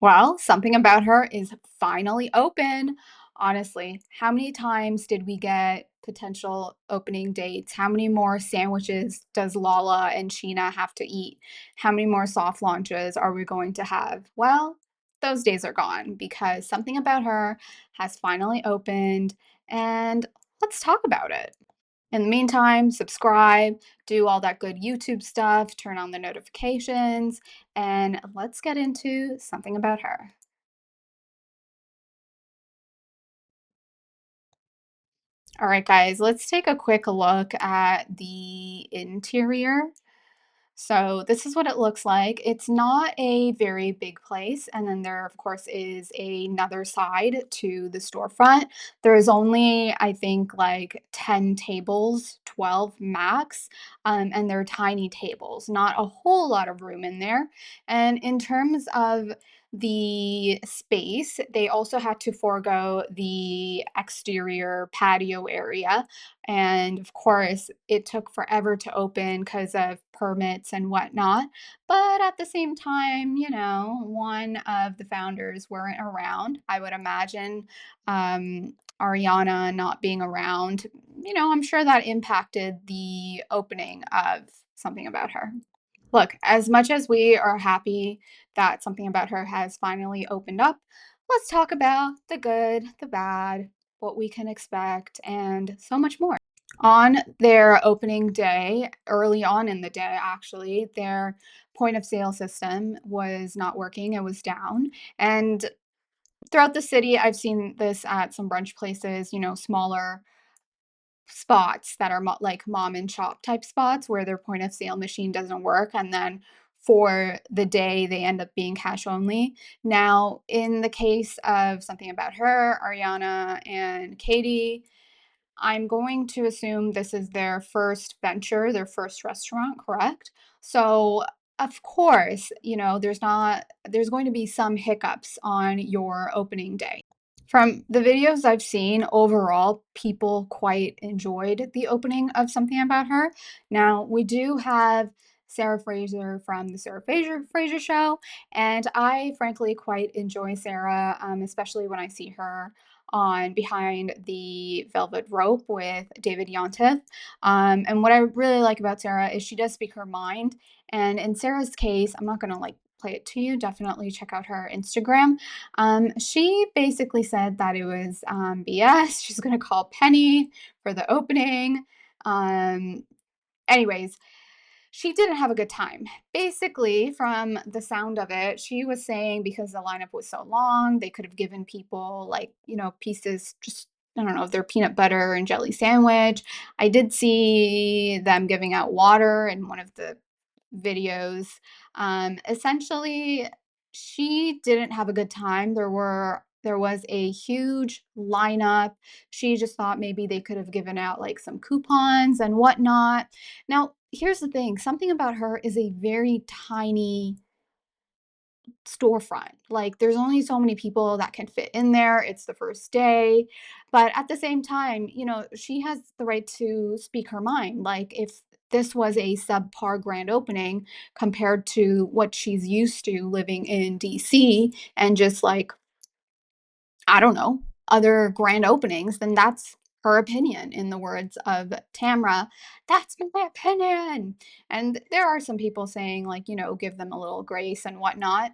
Well, something about her is finally open. Honestly, how many times did we get potential opening dates? How many more sandwiches does Lala and Sheena have to eat? How many more soft launches are we going to have? Well, those days are gone because something about her has finally opened, and let's talk about it. In the meantime, subscribe, do all that good YouTube stuff, turn on the notifications, and let's get into something about her. All right, guys, let's take a quick look at the interior. So this is what it looks like. It's not a very big place. And then there, of course, is another side to the storefront. There is only, I think, like 10 tables, 12 max. And they're tiny tables, not a whole lot of room in there. And in terms of the space, they also had to forego the exterior patio area, and of course, it took forever to open because of permits and whatnot. But at the same time, one of the founders weren't around. I would imagine Ariana not being around, I'm sure that impacted the opening of Something About Her. Look, as much as we are happy that Something About Her has finally opened up, let's talk about the good, the bad, what we can expect, and so much more. On their opening day, early on in the day, actually, their point of sale system was not working. It was down. And throughout the city, I've seen this at some brunch places, smaller spots that are like mom and shop type spots where their point of sale machine doesn't work. And then for the day, they end up being cash only. Now, in the case of Something About Her, Ariana and Katie, I'm going to assume this is their first venture, their first restaurant, correct? So, of course, there's going to be some hiccups on your opening day. From the videos I've seen, overall, people quite enjoyed the opening of Something About Her. Now, we do have Sarah Fraser from the Sarah Fraser Show, and I frankly quite enjoy Sarah, especially when I see her on Behind the Velvet Rope with David Yontef. And what I really like about Sarah is she does speak her mind. And in Sarah's case, I'm not going to like play it to you. Definitely check out her Instagram. She basically said that it was BS. She's going to call Penny for the opening. Um, Anyways, she didn't have a good time. Basically, from the sound of it, she was saying because the lineup was so long, they could have given people like, pieces just, I don't know, of their peanut butter and jelly sandwich. I did see them giving out water in one of the videos. Essentially, she didn't have a good time. There was a huge lineup. She just thought maybe they could have given out like some coupons and whatnot. Now, here's the thing, Something About Her is a very tiny storefront. Like, there's only so many people that can fit in there. It's the first day. But at the same time, she has the right to speak her mind. Like, if this was a subpar grand opening compared to what she's used to living in DC and just like I don't know, other grand openings, then that's her opinion. In the words of Tamra, that's my opinion. And there are some people saying, like, give them a little grace and whatnot.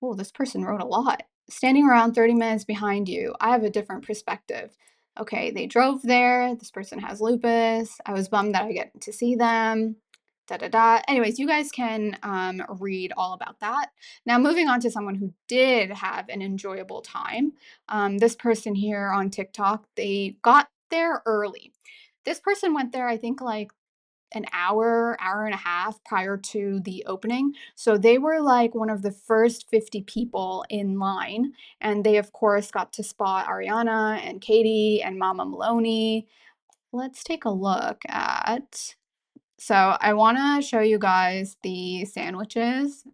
Oh, this person wrote a lot. Standing around 30 minutes behind you, I have a different perspective. Okay, they drove there. This person has lupus. I was bummed that I get to see them. Da da da. Anyways, you guys can read all about that. Now, moving on to someone who did have an enjoyable time. This person here on TikTok, they got there early. This person went there, I think, like an hour and a half prior to the opening. So they were like one of the first 50 people in line. And they, of course, got to spot Ariana and Katie and Mama Maloney. Let's take a look at. So I want to show you guys the sandwiches.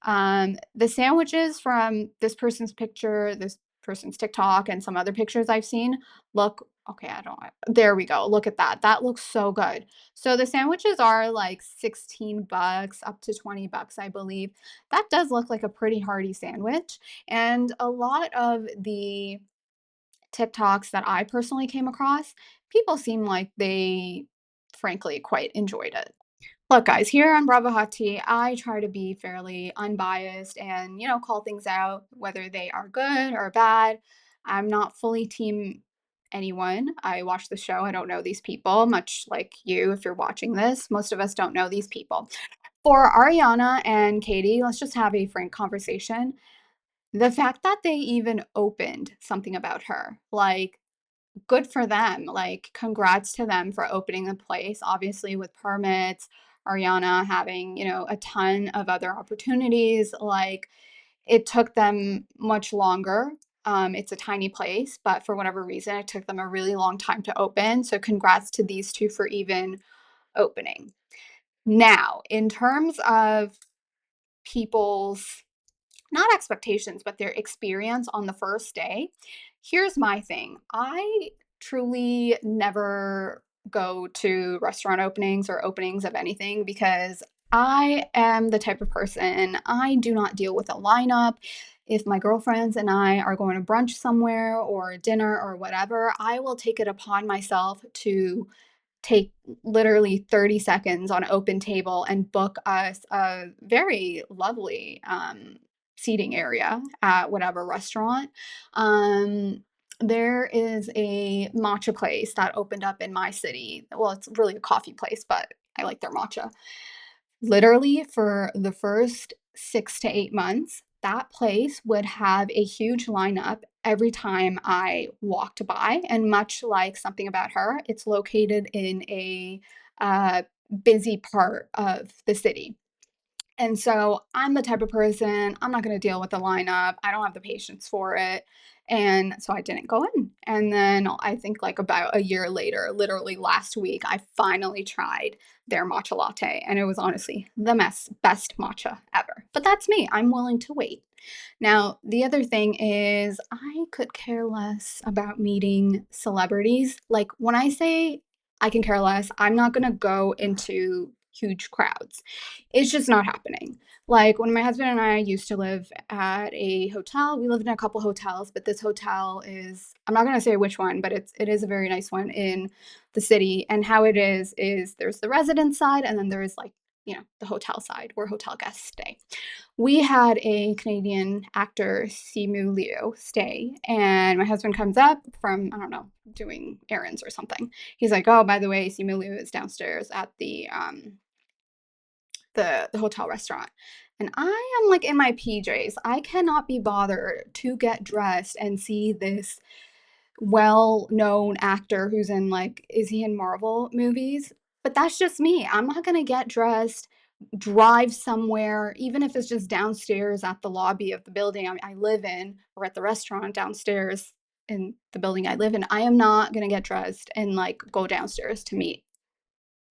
The sandwiches from this person's picture, this person's TikTok, and some other pictures I've seen look Okay, I don't there we go, look at that, that looks so good. So the sandwiches are like 16 bucks, up to 20 bucks, I believe. That does look like a pretty hearty sandwich, and a lot of the TikToks that I personally came across, people seem like they frankly quite enjoyed it. Look, guys, here on Bravo Hot Tea, I try to be fairly unbiased and, call things out, whether they are good or bad. I'm not fully team anyone. I watch the show. I don't know these people, much like you, if you're watching this. Most of us don't know these people. For Ariana and Katie, let's just have a frank conversation. The fact that they even opened something about her, like, good for them. Like, congrats to them for opening the place, obviously, with permits, Ariana having, a ton of other opportunities. Like, it took them much longer. It's a tiny place, but for whatever reason, it took them a really long time to open. So, congrats to these two for even opening. Now, in terms of people's not expectations, but their experience on the first day. Here's my thing. I truly never go to restaurant openings or openings of anything because I am the type of person, I do not deal with a lineup. If my girlfriends and I are going to brunch somewhere or dinner or whatever, I will take it upon myself to take literally 30 seconds on open table and book us a very lovely seating area at whatever restaurant. Um, there is a matcha place that opened up in my city. Well, it's really a coffee place, but I like their matcha. Literally, for the first 6 to 8 months, that place would have a huge lineup every time I walked by, and much like Something About Her, it's located in a, uh, busy part of the city. And so I'm the type of person, I'm not gonna deal with the lineup, I don't have the patience for it, and so I didn't go in. And then I think, like, about a year later, literally last week, I finally tried their matcha latte, and it was honestly the best matcha ever. But that's me, I'm willing to wait. Now, the other thing is I could care less about meeting celebrities. Like, when I say I can care less, I'm not gonna go into huge crowds. It's just not happening. Like, when my husband and I used to live at a hotel, we lived in a couple hotels, but this hotel is, I'm not gonna say which one, but it is a very nice one in the city, and how it is there's the resident side, and then there is, like, the hotel side where hotel guests stay. We had a Canadian actor, Simu Liu, stay, and my husband comes up from, I don't know, doing errands or something. He's like, "Oh, by the way, Simu Liu is downstairs at the hotel restaurant." And I am, like, in my PJs. I cannot be bothered to get dressed and see this well-known actor who's in, like, is he in Marvel movies? But that's just me. I'm not gonna get dressed, drive somewhere, even if it's just downstairs at the lobby of the building I live in, or at the restaurant downstairs in the building I live in. I am not gonna get dressed and, like, go downstairs to meet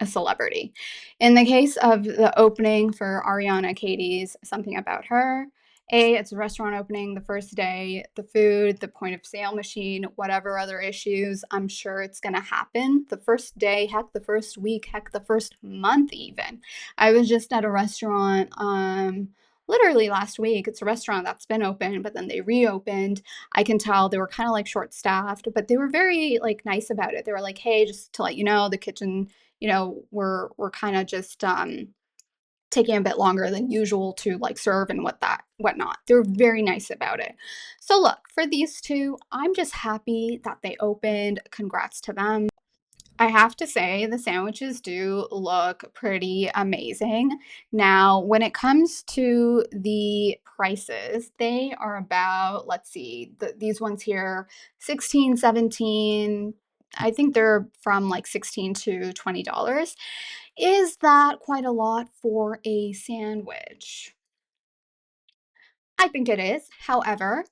a celebrity. In the case of the opening for Ariana Katie's Something About Her, it's a restaurant opening the first day, the food, the point of sale machine, whatever other issues, I'm sure it's gonna happen the first day, heck, the first week, heck, the first month even. I was just at a restaurant, literally last week. It's a restaurant that's been open, but then they reopened. I can tell they were kinda, like, short-staffed, but they were very, like, nice about it. They were like, "Hey, just to let you know, the kitchen we're kind of just taking a bit longer than usual to like serve and whatnot." They're very nice about it. So look, for these two, I'm just happy that they opened. Congrats to them. I have to say the sandwiches do look pretty amazing. Now, when it comes to the prices, they are about, let's see, these ones here, 16, 17. I think they're from like 16 to $20. Is that quite a lot for a sandwich? I think it is. However,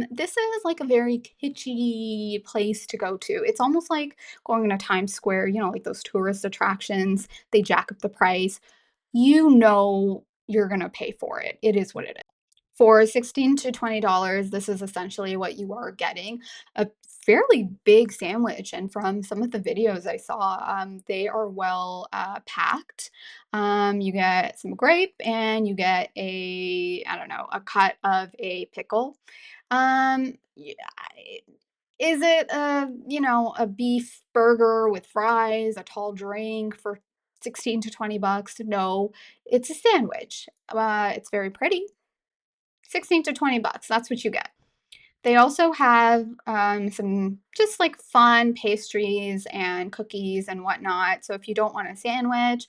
this is like a very kitschy place to go to. It's almost like going to Times Square, like those tourist attractions. They jack up the price. You're gonna pay for it. It is what it is. For 16 to $20, this is essentially what you are getting, a fairly big sandwich, and from some of the videos I saw, they are well, packed. You get some grape and you get a, I don't know, a cut of a pickle. Yeah, is it a, a beef burger with fries, a tall drink for 16 to 20 bucks? No, it's a sandwich. It's very pretty. 16 to 20 bucks. That's what you get. They also have, some just, like, fun pastries and cookies and whatnot, so if you don't want a sandwich,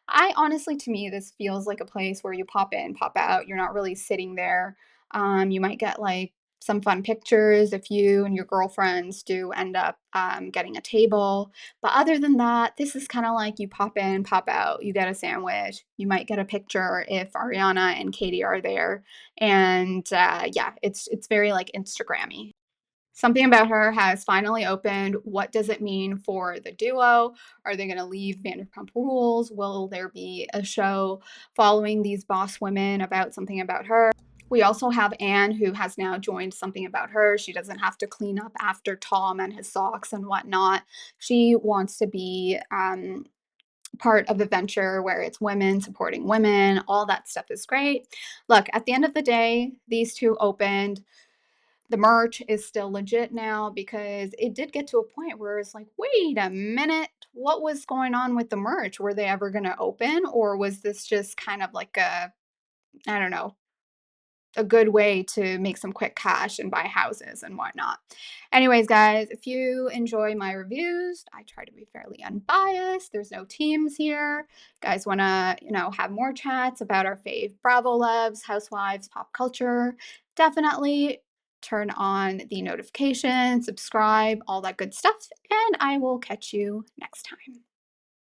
I honestly, to me, this feels like a place where you pop in, pop out, you're not really sitting there. You might get, like, some fun pictures if you and your girlfriends do end up, getting a table, but other than that, this is kinda like you pop in, pop out, you get a sandwich, you might get a picture if Ariana and Katie are there, and, yeah, it's very, like, Instagrammy. Something About Her has finally opened. What does it mean for the duo? Are they gonna leave Vanderpump Rules? Will there be a show following these boss women about Something About Her? We also have Anne, who has now joined Something About Her. She doesn't have to clean up after Tom and his socks and whatnot. She wants to be, part of a venture where it's women supporting women. All that stuff is great. Look, at the end of the day, these two opened. The merch is still legit now because it did get to a point where it's like, wait a minute, what was going on with the merch? Were they ever going to open, or was this just kind of like a, I don't know, a good way to make some quick cash and buy houses and whatnot? Anyways, guys, if you enjoy my reviews, I try to be fairly unbiased. There's no teams here. Guys, want to, have more chats about our fave Bravo loves, housewives, pop culture? Definitely turn on the notification, subscribe, all that good stuff, and I will catch you next time.